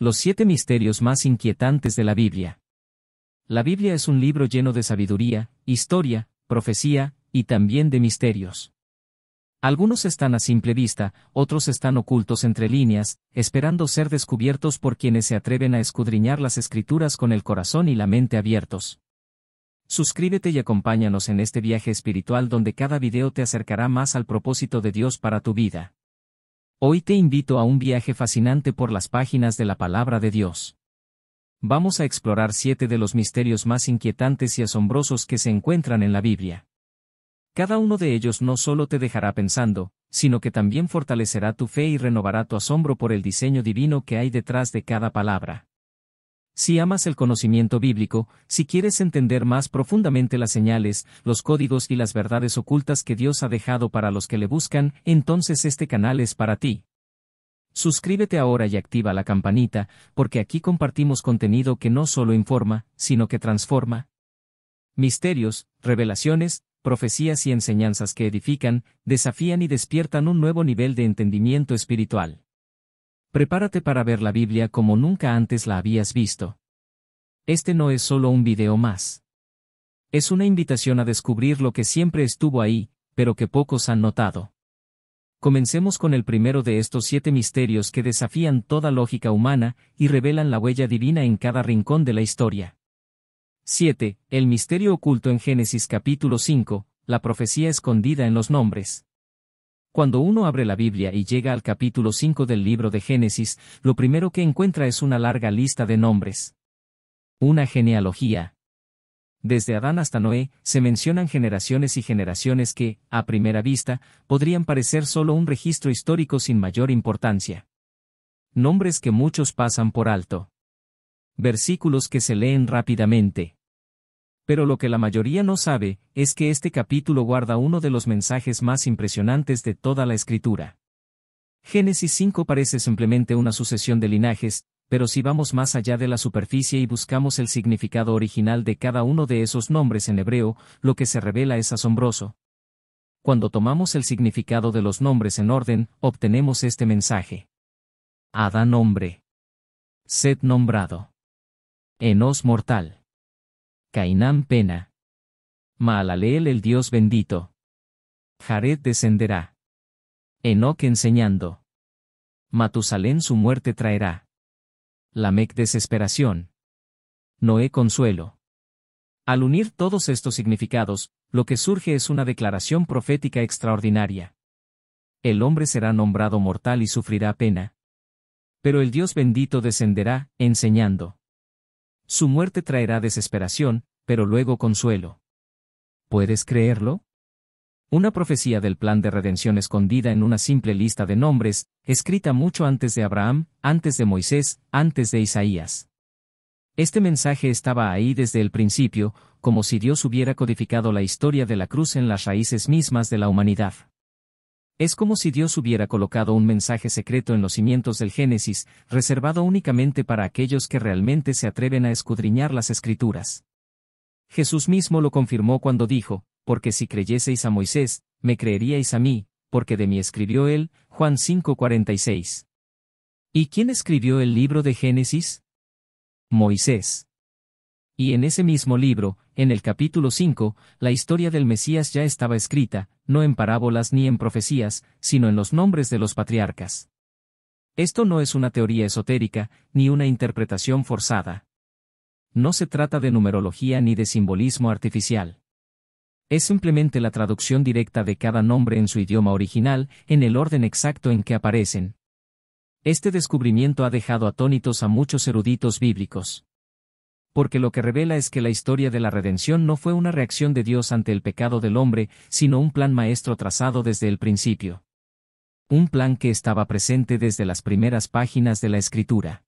Los 7 misterios más inquietantes de la Biblia. La Biblia es un libro lleno de sabiduría, historia, profecía, y también de misterios. Algunos están a simple vista, otros están ocultos entre líneas, esperando ser descubiertos por quienes se atreven a escudriñar las Escrituras con el corazón y la mente abiertos. Suscríbete y acompáñanos en este viaje espiritual donde cada video te acercará más al propósito de Dios para tu vida. Hoy te invito a un viaje fascinante por las páginas de la Palabra de Dios. Vamos a explorar 7 de los misterios más inquietantes y asombrosos que se encuentran en la Biblia. Cada uno de ellos no solo te dejará pensando, sino que también fortalecerá tu fe y renovará tu asombro por el diseño divino que hay detrás de cada palabra. Si amas el conocimiento bíblico, si quieres entender más profundamente las señales, los códigos y las verdades ocultas que Dios ha dejado para los que le buscan, entonces este canal es para ti. Suscríbete ahora y activa la campanita, porque aquí compartimos contenido que no solo informa, sino que transforma. Misterios, revelaciones, profecías y enseñanzas que edifican, desafían y despiertan un nuevo nivel de entendimiento espiritual. Prepárate para ver la Biblia como nunca antes la habías visto. Este no es solo un video más. Es una invitación a descubrir lo que siempre estuvo ahí, pero que pocos han notado. Comencemos con el primero de estos 7 misterios que desafían toda lógica humana y revelan la huella divina en cada rincón de la historia. 7. El misterio oculto en Génesis capítulo 5, la profecía escondida en los nombres. Cuando uno abre la Biblia y llega al capítulo 5 del libro de Génesis, lo primero que encuentra es una larga lista de nombres. Una genealogía. Desde Adán hasta Noé, se mencionan generaciones y generaciones que, a primera vista, podrían parecer solo un registro histórico sin mayor importancia. Nombres que muchos pasan por alto. Versículos que se leen rápidamente. Pero lo que la mayoría no sabe, es que este capítulo guarda uno de los mensajes más impresionantes de toda la Escritura. Génesis 5 parece simplemente una sucesión de linajes, pero si vamos más allá de la superficie y buscamos el significado original de cada uno de esos nombres en hebreo, lo que se revela es asombroso. Cuando tomamos el significado de los nombres en orden, obtenemos este mensaje. Adán hombre. Set nombrado. Enos mortal. Cainán pena. Maalaleel el Dios bendito. Jared descenderá. Enoc enseñando. Matusalén su muerte traerá. Lamec desesperación. Noé consuelo. Al unir todos estos significados, lo que surge es una declaración profética extraordinaria. El hombre será nombrado mortal y sufrirá pena. Pero el Dios bendito descenderá, enseñando. Su muerte traerá desesperación, pero luego consuelo. ¿Puedes creerlo? Una profecía del plan de redención escondida en una simple lista de nombres, escrita mucho antes de Abraham, antes de Moisés, antes de Isaías. Este mensaje estaba ahí desde el principio, como si Dios hubiera codificado la historia de la cruz en las raíces mismas de la humanidad. Es como si Dios hubiera colocado un mensaje secreto en los cimientos del Génesis, reservado únicamente para aquellos que realmente se atreven a escudriñar las Escrituras. Jesús mismo lo confirmó cuando dijo, porque si creyeseis a Moisés, me creeríais a mí, porque de mí escribió él, Juan 5:46. ¿Y quién escribió el libro de Génesis? Moisés. Y en ese mismo libro, en el capítulo 5, la historia del Mesías ya estaba escrita, no en parábolas ni en profecías, sino en los nombres de los patriarcas. Esto no es una teoría esotérica, ni una interpretación forzada. No se trata de numerología ni de simbolismo artificial. Es simplemente la traducción directa de cada nombre en su idioma original, en el orden exacto en que aparecen. Este descubrimiento ha dejado atónitos a muchos eruditos bíblicos. Porque lo que revela es que la historia de la redención no fue una reacción de Dios ante el pecado del hombre, sino un plan maestro trazado desde el principio. Un plan que estaba presente desde las primeras páginas de la Escritura.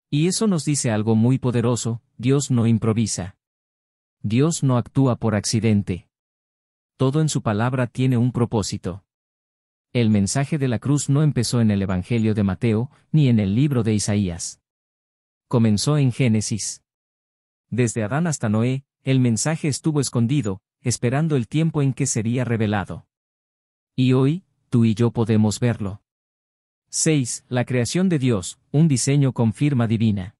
Y eso nos dice algo muy poderoso: Dios no improvisa. Dios no actúa por accidente. Todo en su palabra tiene un propósito. El mensaje de la cruz no empezó en el Evangelio de Mateo, ni en el libro de Isaías. Comenzó en Génesis. Desde Adán hasta Noé, el mensaje estuvo escondido, esperando el tiempo en que sería revelado. Y hoy, tú y yo podemos verlo. 6. La creación de Dios, un diseño con firma divina.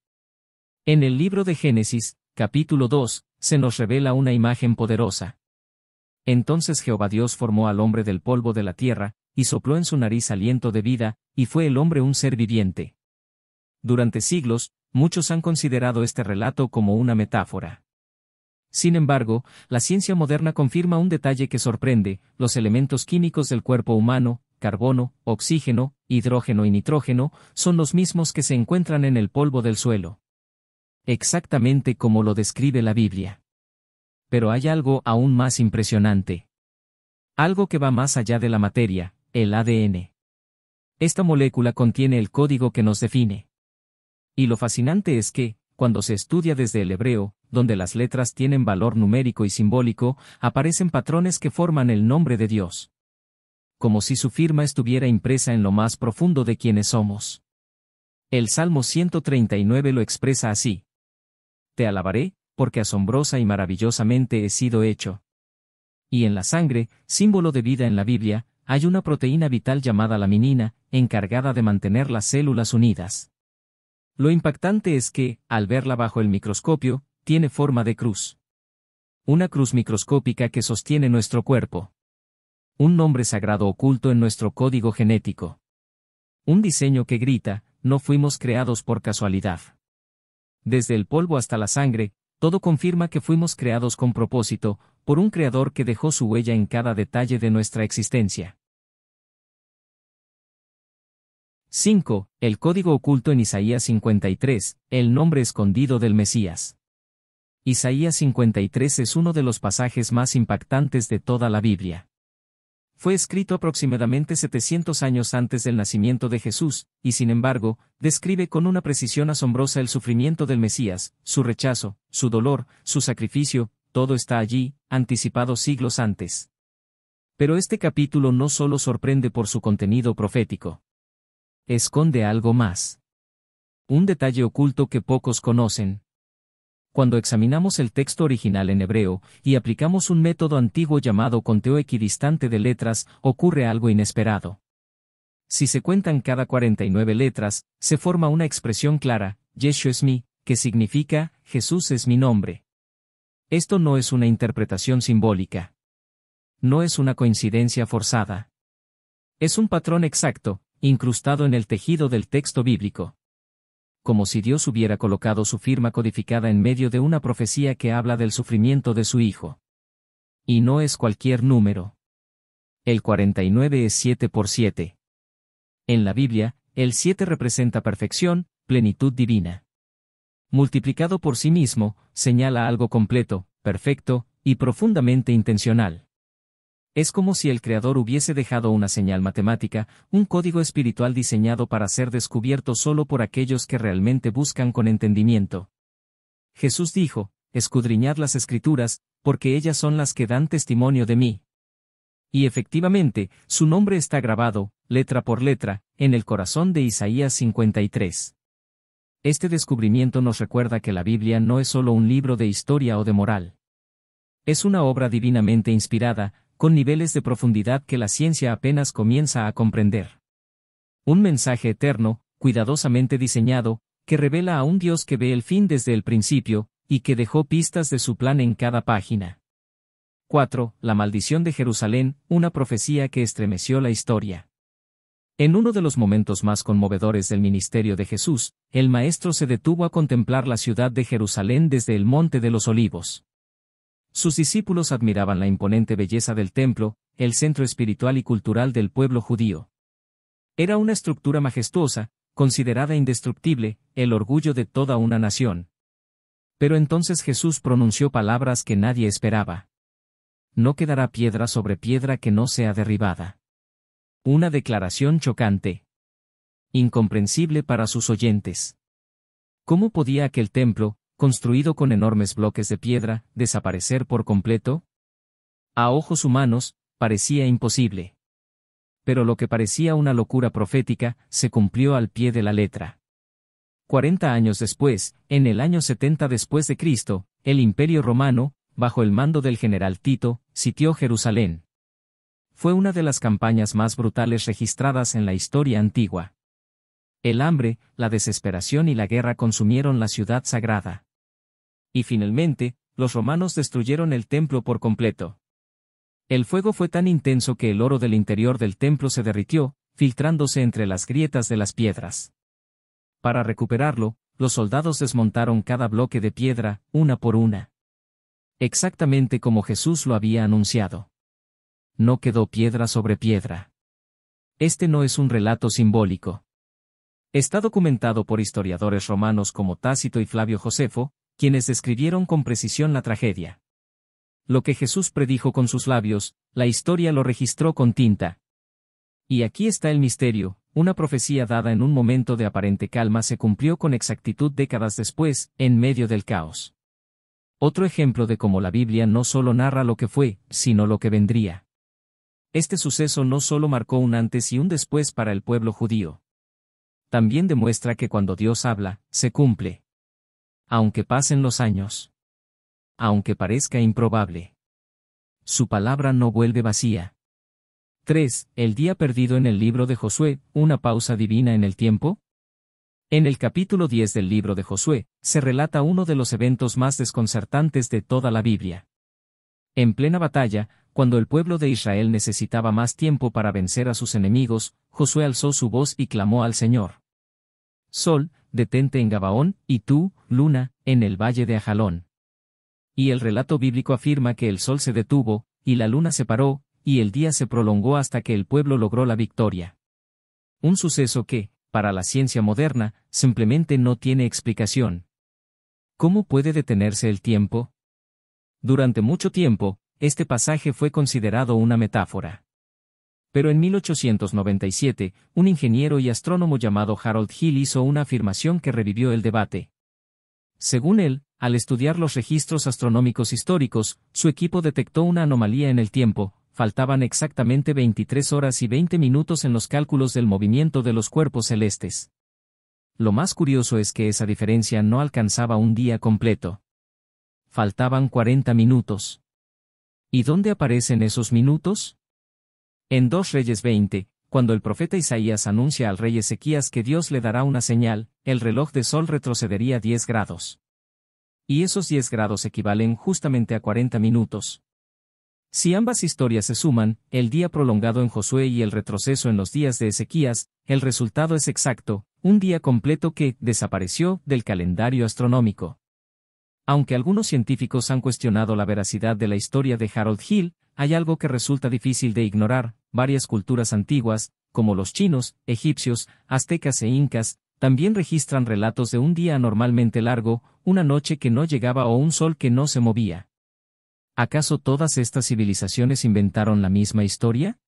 En el libro de Génesis, capítulo 2, se nos revela una imagen poderosa. Entonces Jehová Dios formó al hombre del polvo de la tierra, y sopló en su nariz aliento de vida, y fue el hombre un ser viviente. Durante siglos, muchos han considerado este relato como una metáfora. Sin embargo, la ciencia moderna confirma un detalle que sorprende: los elementos químicos del cuerpo humano, carbono, oxígeno, hidrógeno y nitrógeno, son los mismos que se encuentran en el polvo del suelo. Exactamente como lo describe la Biblia. Pero hay algo aún más impresionante. Algo que va más allá de la materia, el ADN. Esta molécula contiene el código que nos define. Y lo fascinante es que, cuando se estudia desde el hebreo, donde las letras tienen valor numérico y simbólico, aparecen patrones que forman el nombre de Dios. Como si su firma estuviera impresa en lo más profundo de quienes somos. El Salmo 139 lo expresa así: Te alabaré, porque asombrosa y maravillosamente he sido hecho. Y en la sangre, símbolo de vida en la Biblia, hay una proteína vital llamada laminina, encargada de mantener las células unidas. Lo impactante es que, al verla bajo el microscopio, tiene forma de cruz. Una cruz microscópica que sostiene nuestro cuerpo. Un nombre sagrado oculto en nuestro código genético. Un diseño que grita: no fuimos creados por casualidad. Desde el polvo hasta la sangre, todo confirma que fuimos creados con propósito, por un creador que dejó su huella en cada detalle de nuestra existencia. 5. El código oculto en Isaías 53, el nombre escondido del Mesías. Isaías 53 es uno de los pasajes más impactantes de toda la Biblia. Fue escrito aproximadamente 700 años antes del nacimiento de Jesús, y sin embargo, describe con una precisión asombrosa el sufrimiento del Mesías, su rechazo, su dolor, su sacrificio, todo está allí, anticipado siglos antes. Pero este capítulo no solo sorprende por su contenido profético. Esconde algo más. Un detalle oculto que pocos conocen. Cuando examinamos el texto original en hebreo, y aplicamos un método antiguo llamado conteo equidistante de letras, ocurre algo inesperado. Si se cuentan cada 49 letras, se forma una expresión clara: Yeshua es mi, que significa, Jesús es mi nombre. Esto no es una interpretación simbólica. No es una coincidencia forzada. Es un patrón exacto, incrustado en el tejido del texto bíblico. Como si Dios hubiera colocado su firma codificada en medio de una profecía que habla del sufrimiento de su Hijo. Y no es cualquier número. El 49 es 7 por 7. En la Biblia, el 7 representa perfección, plenitud divina. Multiplicado por sí mismo, señala algo completo, perfecto, y profundamente intencional. Es como si el Creador hubiese dejado una señal matemática, un código espiritual diseñado para ser descubierto solo por aquellos que realmente buscan con entendimiento. Jesús dijo: escudriñad las Escrituras, porque ellas son las que dan testimonio de mí. Y efectivamente, su nombre está grabado, letra por letra, en el corazón de Isaías 53. Este descubrimiento nos recuerda que la Biblia no es solo un libro de historia o de moral. Es una obra divinamente inspirada, con niveles de profundidad que la ciencia apenas comienza a comprender. Un mensaje eterno, cuidadosamente diseñado, que revela a un Dios que ve el fin desde el principio, y que dejó pistas de su plan en cada página. 4. La maldición de Jerusalén, una profecía que estremeció la historia. En uno de los momentos más conmovedores del ministerio de Jesús, el Maestro se detuvo a contemplar la ciudad de Jerusalén desde el Monte de los Olivos. Sus discípulos admiraban la imponente belleza del templo, el centro espiritual y cultural del pueblo judío. Era una estructura majestuosa, considerada indestructible, el orgullo de toda una nación. Pero entonces Jesús pronunció palabras que nadie esperaba. No quedará piedra sobre piedra que no sea derribada. Una declaración chocante. Incomprensible para sus oyentes. ¿Cómo podía aquel templo, construido con enormes bloques de piedra, desaparecer por completo? A ojos humanos, parecía imposible. Pero lo que parecía una locura profética, se cumplió al pie de la letra. 40 años después, en el año 70 después de Cristo, el Imperio Romano, bajo el mando del general Tito, sitió Jerusalén. Fue una de las campañas más brutales registradas en la historia antigua. El hambre, la desesperación y la guerra consumieron la ciudad sagrada. Y finalmente, los romanos destruyeron el templo por completo. El fuego fue tan intenso que el oro del interior del templo se derritió, filtrándose entre las grietas de las piedras. Para recuperarlo, los soldados desmontaron cada bloque de piedra, una por una. Exactamente como Jesús lo había anunciado. No quedó piedra sobre piedra. Este no es un relato simbólico. Está documentado por historiadores romanos como Tácito y Flavio Josefo, quienes describieron con precisión la tragedia. Lo que Jesús predijo con sus labios, la historia lo registró con tinta. Y aquí está el misterio: una profecía dada en un momento de aparente calma se cumplió con exactitud décadas después, en medio del caos. Otro ejemplo de cómo la Biblia no solo narra lo que fue, sino lo que vendría. Este suceso no solo marcó un antes y un después para el pueblo judío. También demuestra que cuando Dios habla, se cumple. Aunque pasen los años. Aunque parezca improbable. Su palabra no vuelve vacía. 3. El día perdido en el libro de Josué, una pausa divina en el tiempo. En el capítulo 10 del libro de Josué, se relata uno de los eventos más desconcertantes de toda la Biblia. En plena batalla, cuando el pueblo de Israel necesitaba más tiempo para vencer a sus enemigos, Josué alzó su voz y clamó al Señor: Sol, detente en Gabaón, y tú, luna, en el valle de Ajalón. Y el relato bíblico afirma que el sol se detuvo, y la luna se paró, y el día se prolongó hasta que el pueblo logró la victoria. Un suceso que, para la ciencia moderna, simplemente no tiene explicación. ¿Cómo puede detenerse el tiempo? Durante mucho tiempo, este pasaje fue considerado una metáfora. Pero en 1897, un ingeniero y astrónomo llamado Harold Hill hizo una afirmación que revivió el debate. Según él, al estudiar los registros astronómicos históricos, su equipo detectó una anomalía en el tiempo: faltaban exactamente 23 horas y 20 minutos en los cálculos del movimiento de los cuerpos celestes. Lo más curioso es que esa diferencia no alcanzaba un día completo. Faltaban 40 minutos. ¿Y dónde aparecen esos minutos? En 2 Reyes 20, cuando el profeta Isaías anuncia al rey Ezequías que Dios le dará una señal, el reloj de sol retrocedería 10 grados. Y esos 10 grados equivalen justamente a 40 minutos. Si ambas historias se suman, el día prolongado en Josué y el retroceso en los días de Ezequías, el resultado es exacto: un día completo que desapareció del calendario astronómico. Aunque algunos científicos han cuestionado la veracidad de la historia de Harold Hill, hay algo que resulta difícil de ignorar: varias culturas antiguas, como los chinos, egipcios, aztecas e incas, también registran relatos de un día anormalmente largo, una noche que no llegaba o un sol que no se movía. ¿Acaso todas estas civilizaciones inventaron la misma historia?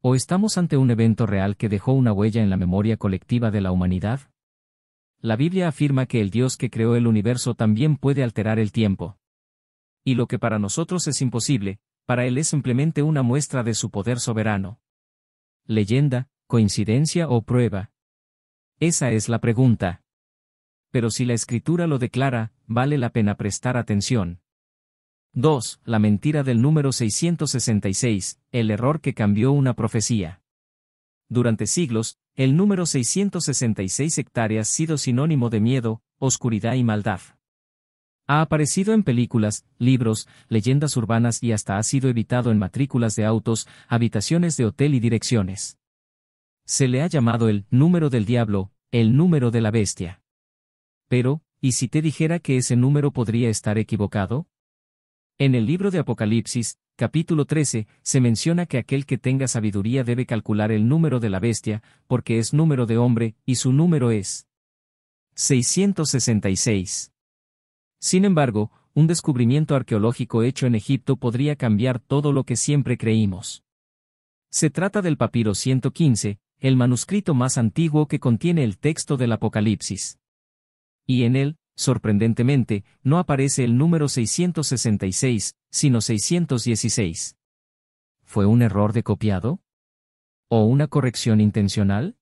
¿O estamos ante un evento real que dejó una huella en la memoria colectiva de la humanidad? La Biblia afirma que el Dios que creó el universo también puede alterar el tiempo. Y lo que para nosotros es imposible, para Él es simplemente una muestra de su poder soberano. ¿Leyenda, coincidencia o prueba? Esa es la pregunta. Pero si la Escritura lo declara, vale la pena prestar atención. 2. La mentira del número 666, el error que cambió una profecía. Durante siglos, el número 666 hectáreas ha sido sinónimo de miedo, oscuridad y maldad. Ha aparecido en películas, libros, leyendas urbanas y hasta ha sido evitado en matrículas de autos, habitaciones de hotel y direcciones. Se le ha llamado el número del diablo, el número de la bestia. Pero, ¿y si te dijera que ese número podría estar equivocado? En el libro de Apocalipsis, capítulo 13, se menciona que aquel que tenga sabiduría debe calcular el número de la bestia, porque es número de hombre, y su número es 666. Sin embargo, un descubrimiento arqueológico hecho en Egipto podría cambiar todo lo que siempre creímos. Se trata del papiro 115, el manuscrito más antiguo que contiene el texto del Apocalipsis. Y en él, sorprendentemente, no aparece el número 666, sino 616. ¿Fue un error de copiado? ¿O una corrección intencional?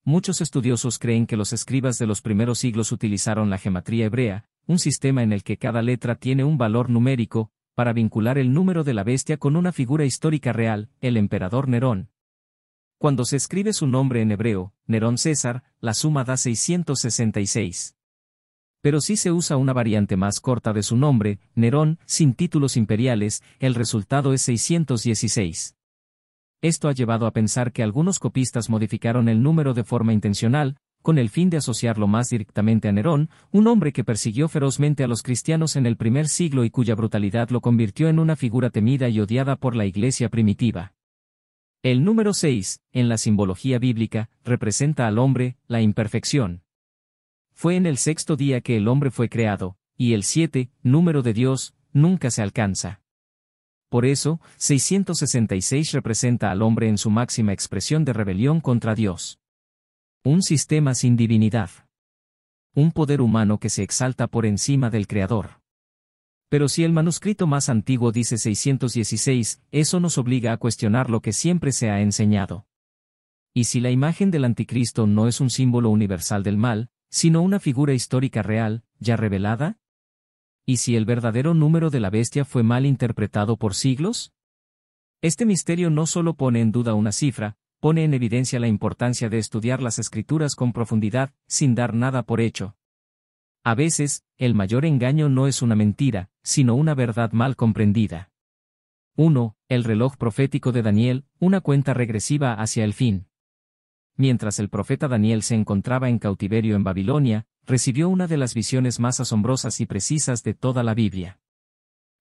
Muchos estudiosos creen que los escribas de los primeros siglos utilizaron la gematría hebrea, un sistema en el que cada letra tiene un valor numérico, para vincular el número de la bestia con una figura histórica real, el emperador Nerón. Cuando se escribe su nombre en hebreo, Nerón César, la suma da 666. Pero si se usa una variante más corta de su nombre, Nerón, sin títulos imperiales, el resultado es 616. Esto ha llevado a pensar que algunos copistas modificaron el número de forma intencional, con el fin de asociarlo más directamente a Nerón, un hombre que persiguió ferozmente a los cristianos en el primer siglo y cuya brutalidad lo convirtió en una figura temida y odiada por la Iglesia primitiva. El número 6, en la simbología bíblica, representa al hombre, la imperfección. Fue en el sexto día que el hombre fue creado, y el 7, número de Dios, nunca se alcanza. Por eso, 666 representa al hombre en su máxima expresión de rebelión contra Dios. Un sistema sin divinidad. Un poder humano que se exalta por encima del Creador. Pero si el manuscrito más antiguo dice 616, eso nos obliga a cuestionar lo que siempre se ha enseñado. ¿Y si la imagen del anticristo no es un símbolo universal del mal, sino una figura histórica real, ya revelada? ¿Y si el verdadero número de la bestia fue mal interpretado por siglos? Este misterio no solo pone en duda una cifra, pone en evidencia la importancia de estudiar las Escrituras con profundidad, sin dar nada por hecho. A veces, el mayor engaño no es una mentira, sino una verdad mal comprendida. 1. El reloj profético de Daniel, una cuenta regresiva hacia el fin. Mientras el profeta Daniel se encontraba en cautiverio en Babilonia, recibió una de las visiones más asombrosas y precisas de toda la Biblia.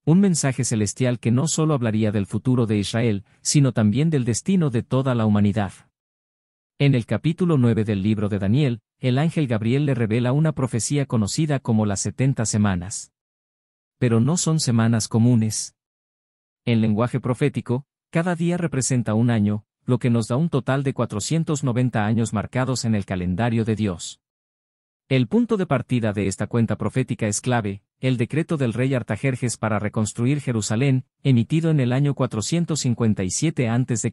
Un mensaje celestial que no solo hablaría del futuro de Israel, sino también del destino de toda la humanidad. En el capítulo 9 del libro de Daniel, el ángel Gabriel le revela una profecía conocida como las 70 semanas. Pero no son semanas comunes. En lenguaje profético, cada día representa un año, lo que nos da un total de 490 años marcados en el calendario de Dios. El punto de partida de esta cuenta profética es clave, el decreto del rey Artajerjes para reconstruir Jerusalén, emitido en el año 457 a.C.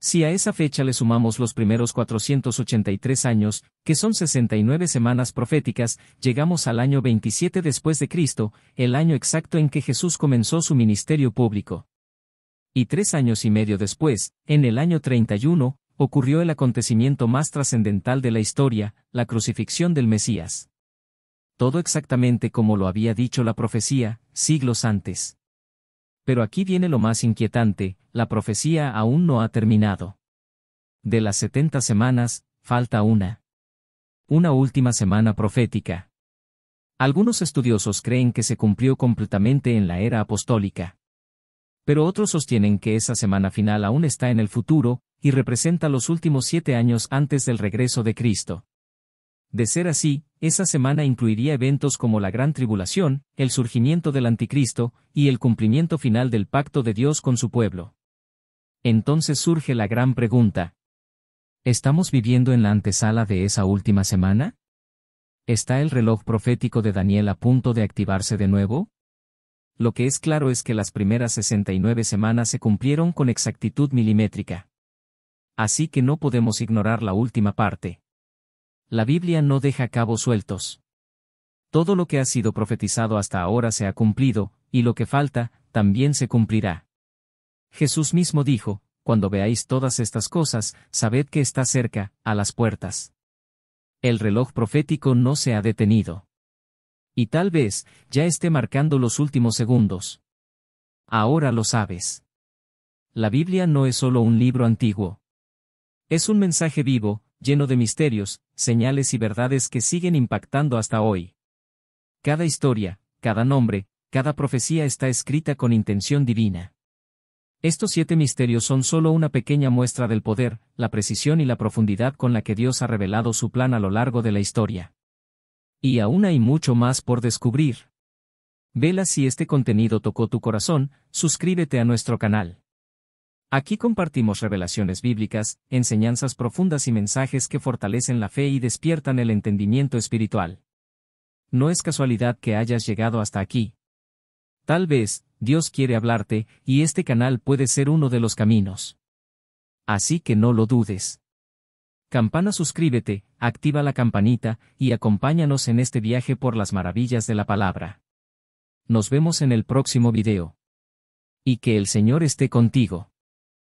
Si a esa fecha le sumamos los primeros 483 años, que son 69 semanas proféticas, llegamos al año 27 después de Cristo, el año exacto en que Jesús comenzó su ministerio público. Y 3 años y medio después, en el año 31, ocurrió el acontecimiento más trascendental de la historia, la crucifixión del Mesías. Todo exactamente como lo había dicho la profecía, siglos antes. Pero aquí viene lo más inquietante, la profecía aún no ha terminado. De las 70 semanas, falta una. Una última semana profética. Algunos estudiosos creen que se cumplió completamente en la era apostólica. Pero otros sostienen que esa semana final aún está en el futuro, y representa los últimos 7 años antes del regreso de Cristo. De ser así, esa semana incluiría eventos como la Gran Tribulación, el surgimiento del Anticristo, y el cumplimiento final del pacto de Dios con su pueblo. Entonces surge la gran pregunta. ¿Estamos viviendo en la antesala de esa última semana? ¿Está el reloj profético de Daniel a punto de activarse de nuevo? Lo que es claro es que las primeras 69 semanas se cumplieron con exactitud milimétrica. Así que no podemos ignorar la última parte. La Biblia no deja cabos sueltos. Todo lo que ha sido profetizado hasta ahora se ha cumplido, y lo que falta, también se cumplirá. Jesús mismo dijo, cuando veáis todas estas cosas, sabed que está cerca, a las puertas. El reloj profético no se ha detenido. Y tal vez, ya esté marcando los últimos segundos. Ahora lo sabes. La Biblia no es solo un libro antiguo. Es un mensaje vivo, lleno de misterios, señales y verdades que siguen impactando hasta hoy. Cada historia, cada nombre, cada profecía está escrita con intención divina. Estos 7 misterios son solo una pequeña muestra del poder, la precisión y la profundidad con la que Dios ha revelado su plan a lo largo de la historia. Y aún hay mucho más por descubrir. Vela si este contenido tocó tu corazón, suscríbete a nuestro canal. Aquí compartimos revelaciones bíblicas, enseñanzas profundas y mensajes que fortalecen la fe y despiertan el entendimiento espiritual. No es casualidad que hayas llegado hasta aquí. Tal vez, Dios quiere hablarte, y este canal puede ser uno de los caminos. Así que no lo dudes. Campana, suscríbete, activa la campanita, y acompáñanos en este viaje por las maravillas de la palabra. Nos vemos en el próximo video. Y que el Señor esté contigo.